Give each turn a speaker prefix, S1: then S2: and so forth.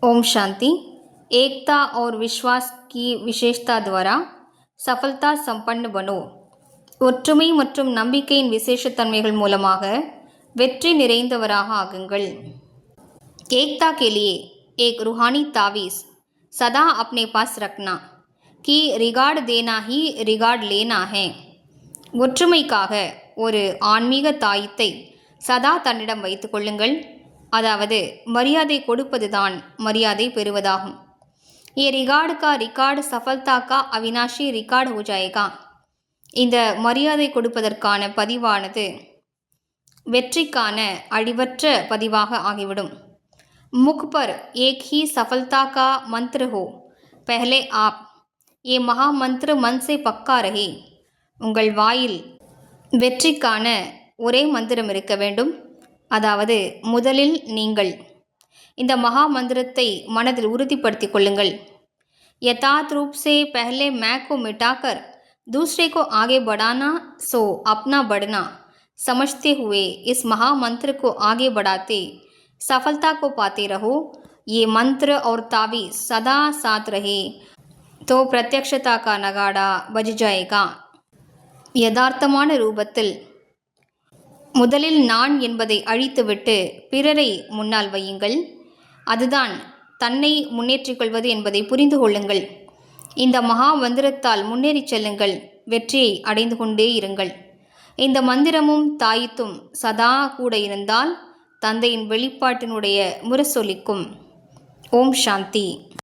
S1: ओम शांति। एकता और विश्वास की विशेषता द्वारा सफलता संपन्न बनो। ஒற்றுமை மற்றும் நம்பிக்கையின் விசேஷத்தன்மைகள் மூலமாக வெற்றி நிறைந்தவராக ஆகுங்கள்। एकता के लिए एक रूहानी तावीज़ सदा अपने पास रखना कि रिगार्ड देना ही रिगार्ड लेना है। ஒற்றுமைக்காக ஒரு ஆன்மீக தாயத்தை சதா தன்னிடம் வைத்துக் கொள்ளுங்கள், அதாவது மரியாதை கொடுப்பதுதான் மரியாதை பெறுவதாகும்। ये रिगार्ड का रिकार्ड सफलता का अविनाशी रिकार्ड हो जाएगा। இந்த மரியாதை கொடுப்பதற்கான பதிவானது வெற்றிக்கான அழிவற்ற பதிவாக ஆகிவிடும்। मुख पर एक ही सफलता का मंत्र हो, पहले आप ये महामंत्र मन से पक्का रहे। உங்கள் வாயில் வெற்றிக்கான ஒரே மந்திரம் இருக்க வேண்டும், அதாவது முதலில் நீங்கள் இந்த மகா மந்திரத்தை மனதில் உறுதிப்படுத்திக் கொள்ளுங்கள்। यथार्थ रूप से पहले मैं को मिटाकर दूसरे को आगे बढ़ाना सो अपना बढ़ना समझते हुए इस महामंत्र को आगे बढ़ाते सफलता को पाते रहो। ये मंत्र और तावीज़ सदा साथ रहे तो प्रत्यक्षता का नगाड़ा बज जाएगा। யதார்த்தமான ரூபத்தில் முதலில் நான் என்பதை அழித்துவிட்டு பிறரை முன்னால் வையுங்கள், அதுதான் தன்னை முன்னேற்றிக் கொள்வது என்பதை புரிந்து கொள்ளுங்கள்। இந்த மகா மந்திரத்தால் முன்னேறி செல்லுங்கள், வெற்றியை அடைந்து கொண்டே இருங்கள்। இந்த மந்திரமும் தாயத்தும் சதா கூட இருந்தால் தந்தையின் வெளிப்பாட்டினுடைய முரசொலிக்கும்। ஓம் சாந்தி।